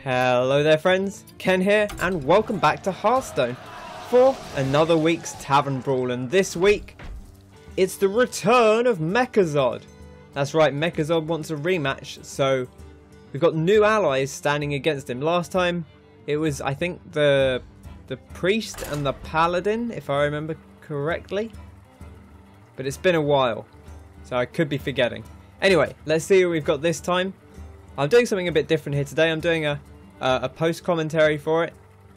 Hello there friends, Ken here and welcome back to Hearthstone for another week's Tavern Brawl, and this week it's the return of Mechazod. That's right, Mechazod wants a rematch, so we've got new allies standing against him. Last time it was, I think, the priest and the paladin, if I remember correctly, but it's been a while, so I could be forgetting. Anyway, let's see what we've got this time. I'm doing something a bit different here today. I'm doing a post commentary for it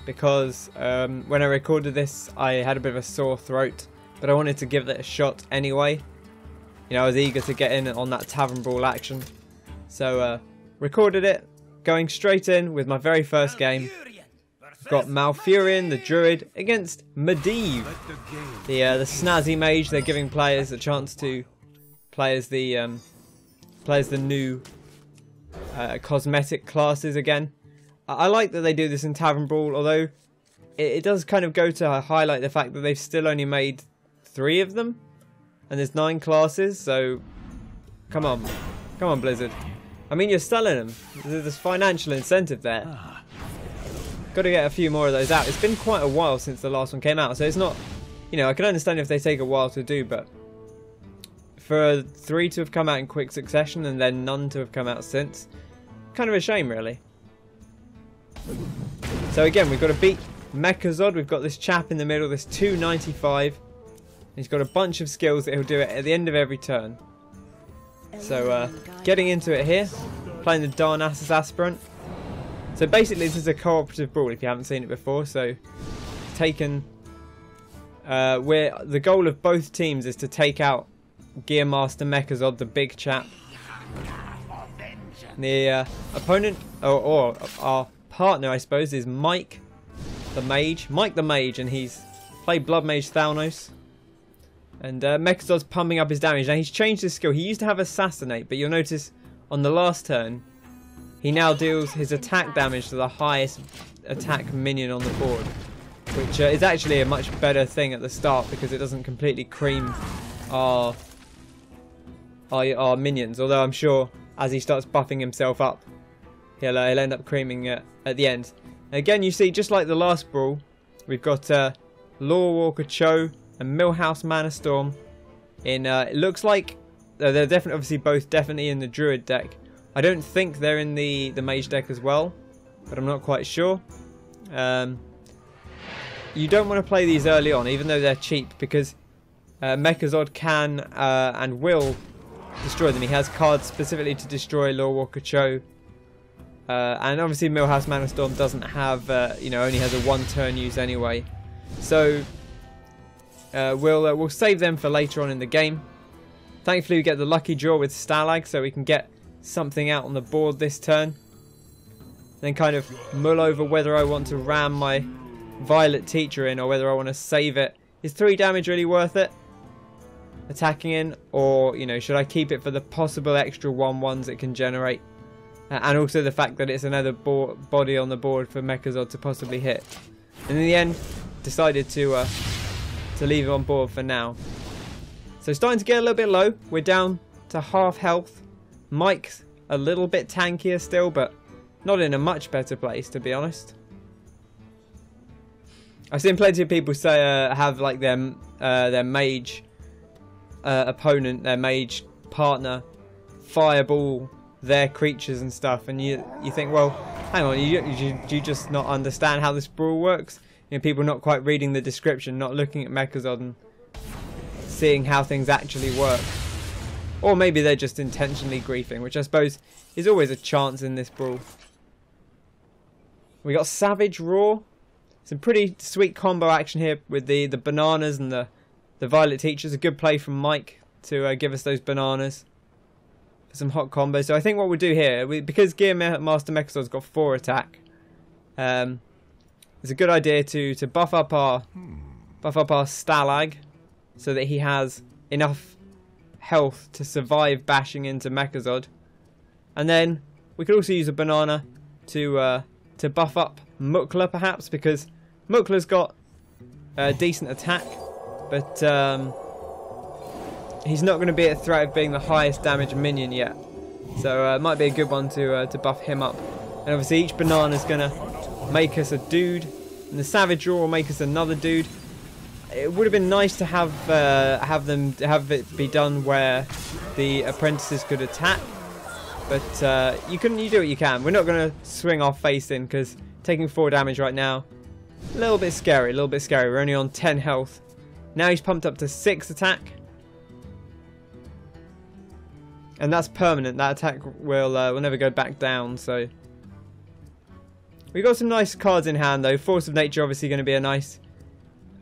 because when I recorded this I had a bit of a sore throat, but I wanted to give it a shot anyway. You know, I was eager to get in on that Tavern Brawl action, so recorded it, going straight in with my very first game. Got Malfurion the Druid against Medivh, the snazzy mage. They're giving players a chance to play as the new cosmetic classes again. I like that they do this in Tavern Brawl, although it does kind of go to highlight the fact that they've still only made 3 of them, and there's 9 classes, so come on Blizzard. I mean, you're selling them. There's financial incentive there. Got to get a few more of those out. It's been quite a while since the last one came out, so it's not, you know, I can understand if they take a while to do, but for 3 to have come out in quick succession and then none to have come out since, kind of a shame really. So again, we've got to beat Mechazod. We've got this chap in the middle, this 295. He's got a bunch of skills that he'll do it at the end of every turn. So getting into it here, playing the Darnassus Aspirant. So basically this is a cooperative brawl if you haven't seen it before. So taken where the goal of both teams is to take out Gearmaster Mechazod, the big chap. The opponent, or our partner I suppose, is Mike the Mage, and he's played Blood Mage Thalnos. And Mechazod's pumping up his damage. Now he's changed his skill. He used to have Assassinate, but you'll notice on the last turn he now deals his attack damage to the highest attack minion on the board, which is actually a much better thing at the start because it doesn't completely cream our minions, although I'm sure as he starts buffing himself up he'll end up creaming at the end. Again, you see, just like the last brawl, we've got Lorewalker Cho and Millhouse Mana Storm in, it looks like they're definitely, obviously both definitely in the Druid deck. I don't think they're in the Mage deck as well, but I'm not quite sure. You don't want to play these early on, even though they're cheap, because Mechazod can and will destroy them. He has cards specifically to destroy Lorewalker Cho, and obviously Millhouse Mana Storm doesn't have, you know, only has a 1-turn use anyway. So we'll save them for later on in the game. Thankfully we get the lucky draw with Stalag, so we can get something out on the board this turn. Then kind of mull over whether I want to ram my Violet Teacher in or whether I want to save it. Is 3 damage really worth it? Attacking in, or, you know, should I keep it for the possible extra 1/1s it can generate, and also the fact that it's another body on the board for Mechazod to possibly hit. And in the end, decided to leave it on board for now. So starting to get a little bit low. We're down to half health. Mike's a little bit tankier still, but not in a much better place, to be honest. I've seen plenty of people say have like their mage opponent, their mage partner, fireball their creatures and stuff, and you think, well, hang on, you just not understand how this brawl works? You know, people not quite reading the description, not looking at Mechazod and seeing how things actually work. Or maybe they're just intentionally griefing, which I suppose is always a chance in this brawl. We got Savage Roar. Some pretty sweet combo action here with the bananas and the Violet Teachers. A good play from Mike to give us those bananas for some hot combos. So I think what we'll do here, because Gearmaster Mechazod's got 4 attack, it's a good idea to buff up our Stalag so that he has enough health to survive bashing into Mechazod. And then we could also use a banana to buff up Mukla perhaps, because Mukla's got a decent attack, but he's not going to be at threat of being the highest damage minion yet. So it might be a good one to buff him up. And obviously each banana is going to make us a dude. And the Savage Draw will make us another dude. It would have been nice to have it be done where the apprentices could attack. But you do what you can. We're not going to swing our face in because taking 4 damage right now, a little bit scary, We're only on 10 health. Now he's pumped up to 6 attack. And that's permanent. That attack will never go back down. So we got some nice cards in hand though. Force of Nature obviously going to be a nice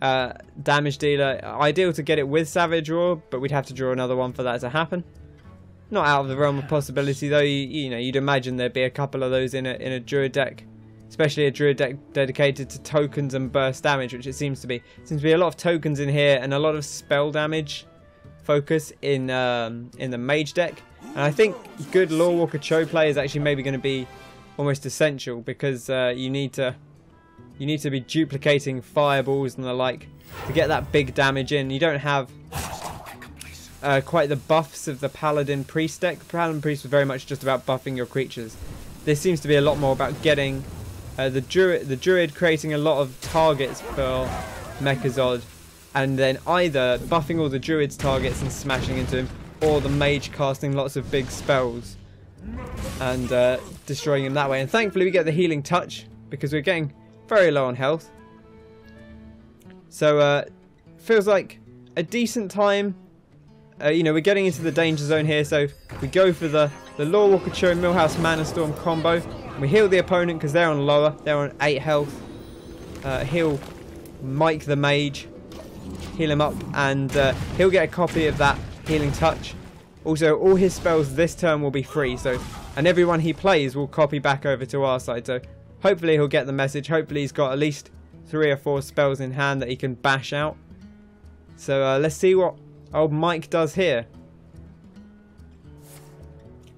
damage dealer. Ideal to get it with Savage Draw, but we'd have to draw another one for that to happen. Not out of the realm of possibility though. You know, you'd imagine there'd be a couple of those in a Druid deck, especially a Druid deck dedicated to tokens and burst damage, which it seems to be. Seems to be a lot of tokens in here and a lot of spell damage focus in the Mage deck. And I think good Lorewalker Cho play is actually maybe going to be almost essential because you need to be duplicating fireballs and the like to get that big damage in. You don't have quite the buffs of the Paladin Priest deck. The Paladin Priest was very much just about buffing your creatures. This seems to be a lot more about getting the Druid creating a lot of targets for Mechazod, and then either buffing all the Druid's targets and smashing into him, or the Mage casting lots of big spells and destroying him that way. And thankfully we get the Healing Touch because we're getting very low on health. So feels like a decent time. You know, we're getting into the danger zone here, so we go for the Lorewalker Cho Millhouse Mana Storm combo. We heal the opponent because they're on lower. They're on 8 health. Heal Mike the Mage. Heal him up, and he'll get a copy of that Healing Touch. Also, all his spells this turn will be free, and everyone he plays will copy back over to our side. So hopefully he'll get the message. Hopefully he's got at least 3 or 4 spells in hand that he can bash out. So let's see what old Mike does here.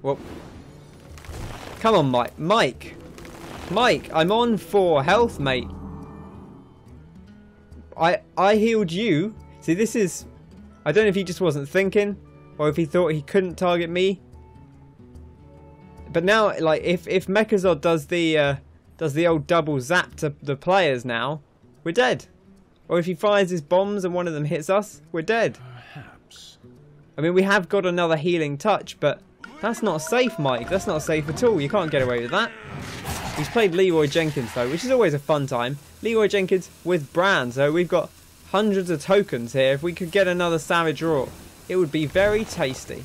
Well, come on, Mike, I'm on 4 health, mate. I healed you. See, this is, I don't know if he just wasn't thinking or if he thought he couldn't target me. But now, like, if Mechazod does the old double zap to the players now, we're dead. Or if he fires his bombs and one of them hits us, we're dead. Perhaps. I mean, we have got another Healing Touch, but that's not safe, Mike. That's not safe at all. You can't get away with that. He's played Leroy Jenkins, though, which is always a fun time. Leroy Jenkins with Bran, so we've got hundreds of tokens here. If we could get another Savage Roar, it would be very tasty.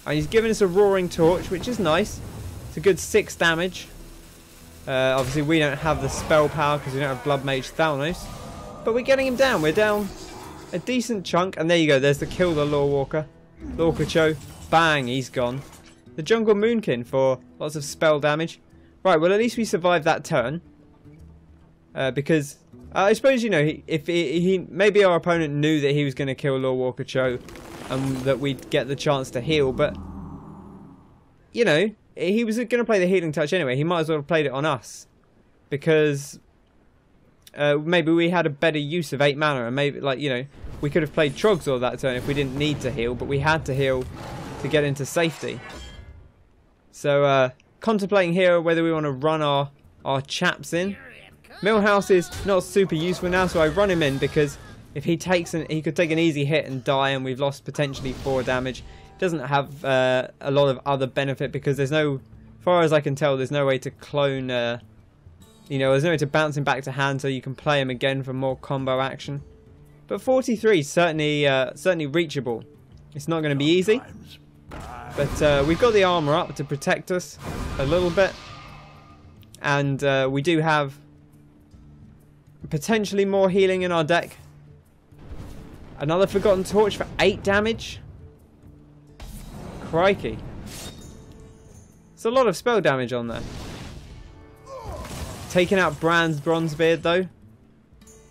And he's given us a Roaring Torch, which is nice. It's a good 6 damage. Obviously, we don't have the spell power because we don't have Blood Mage Thalnos. But we're getting him down. We're down a decent chunk. And there you go. There's the kill the Lorewalker. Lorewalker Cho. Bang, he's gone. The Jungle Moonkin for lots of spell damage. Right, well, at least we survived that turn. Because I suppose, you know, if he maybe our opponent knew that he was going to kill Lorewalker Cho and that we'd get the chance to heal, but you know, he was going to play the Healing Touch anyway. He might as well have played it on us because maybe we had a better use of 8 mana, and maybe, like, you know, we could have played Trogzor that turn if we didn't need to heal, but we had to heal to get into safety. So contemplating here whether we want to run our chaps in. Millhouse is not super useful now, so I run him in because if he takes he could take an easy hit and die, and we've lost potentially 4 damage. Doesn't have a lot of other benefit because there's no, as far as I can tell, there's no way to clone. You know, there's no way to bounce him back to hand so you can play him again for more combo action. But 43 is certainly reachable. It's not going to be easy, but we've got the armor up to protect us a little bit, and we do have potentially more healing in our deck. Another Forgotten Torch for 8 damage. Crikey. It's a lot of spell damage on there. Taking out Bran's Bronzebeard though.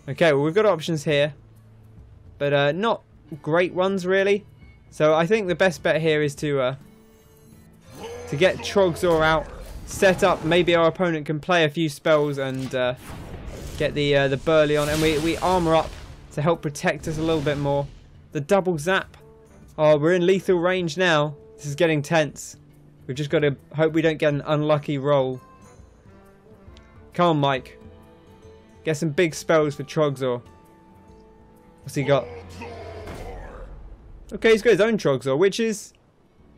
Okay, well, we've got options here, but not great ones really. So I think the best bet here is to get Trogzor out, set up. Maybe our opponent can play a few spells and get the Burley on, and we armor up to help protect us a little bit more. The double zap. Oh, we're in lethal range now. This is getting tense. We've just got to hope we don't get an unlucky roll. Come on, Mike. Get some big spells for Trogzor. What's he got? Okay, he's got his own Trogzor, which is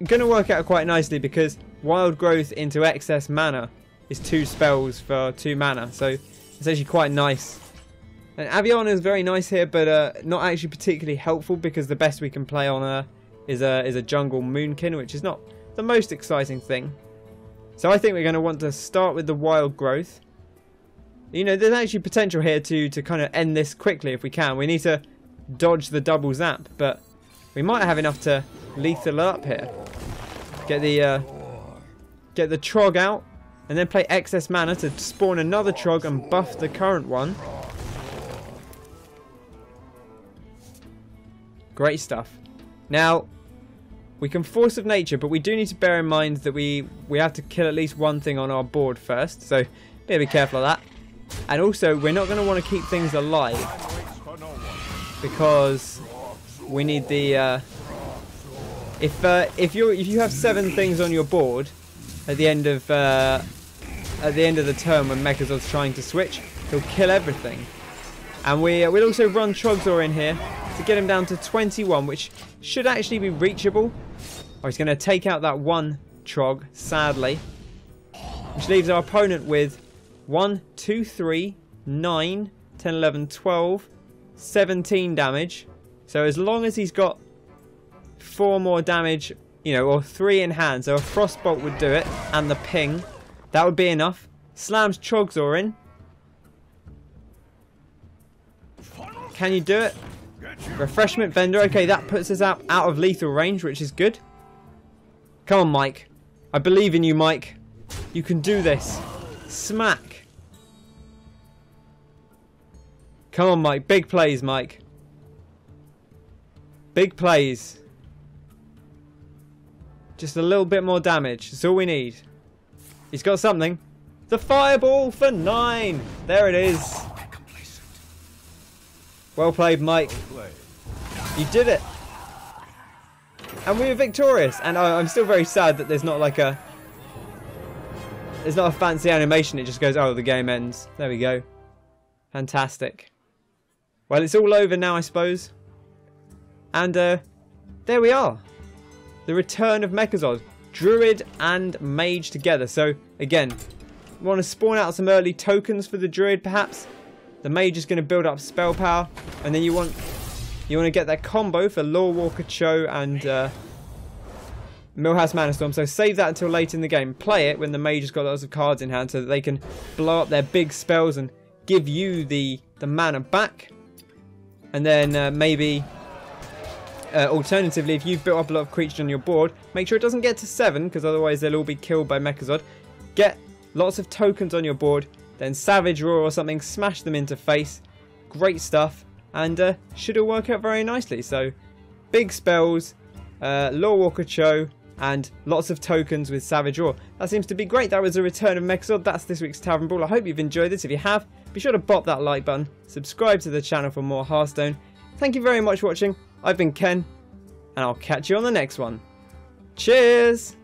going to work out quite nicely because Wild Growth into excess mana is 2 spells for 2 mana. So it's actually quite nice. And Aviana is very nice here, but not actually particularly helpful because the best we can play on her is a jungle Moonkin, which is not the most exciting thing. So I think we're going to want to start with the Wild Growth. You know, there's actually potential here to kind of end this quickly if we can. We need to dodge the double zap, but we might have enough to lethal up here. Get the Trog out, and then play excess mana to spawn another Trog and buff the current one. Great stuff. Now, we can Force of Nature, but we do need to bear in mind that we have to kill at least one thing on our board first, so be careful of that. And also, we're not going to want to keep things alive because we need the if you have 7 things on your board at the end of the turn when Mechazod's trying to switch, he'll kill everything. And we'll also run Trogzor in here to get him down to 21, which should actually be reachable. Oh, he's going to take out that one Trog, sadly, which leaves our opponent with 1, 2, 3, 9, 10, 11, 12, 17 damage. So as long as he's got 4 more damage, you know, or 3 in hand, so a Frostbolt would do it, and the ping, that would be enough. Slams Trogzor in. Can you do it? Refreshment Vendor. Okay, that puts us out of lethal range, which is good. Come on, Mike. I believe in you, Mike. You can do this. Smack. Come on, Mike. Big plays, Mike. Big plays. Just a little bit more damage. That's all we need. He's got something. The Fireball for 9. There it is. Well played, Mike. You did it. And we were victorious. And I'm still very sad that there's not like a... There's not a fancy animation. It just goes, oh, the game ends. There we go. Fantastic. Well, it's all over now, I suppose. And there we are. The return of Mechazod. Druid and Mage together. So, again, we want to spawn out some early tokens for the Druid, perhaps. The Mage is going to build up spell power. And then you want to get that combo for Lorewalker Cho and Millhouse Manastorm. So save that until late in the game. Play it when the Mage has got lots of cards in hand so that they can blow up their big spells and give you the mana back. And then maybe... alternatively, if you've built up a lot of creatures on your board, make sure it doesn't get to 7, because otherwise they'll all be killed by Mechazod. Get lots of tokens on your board, then Savage Roar or something, smash them into face. Great stuff, and should all work out very nicely. So, big spells, Lorewalker Cho, and lots of tokens with Savage Roar. That seems to be great. That was a return of Mechazod. That's this week's Tavern Brawl. I hope you've enjoyed this. If you have, be sure to bop that like button, subscribe to the channel for more Hearthstone. Thank you very much for watching. I've been Ken, and I'll catch you on the next one. Cheers!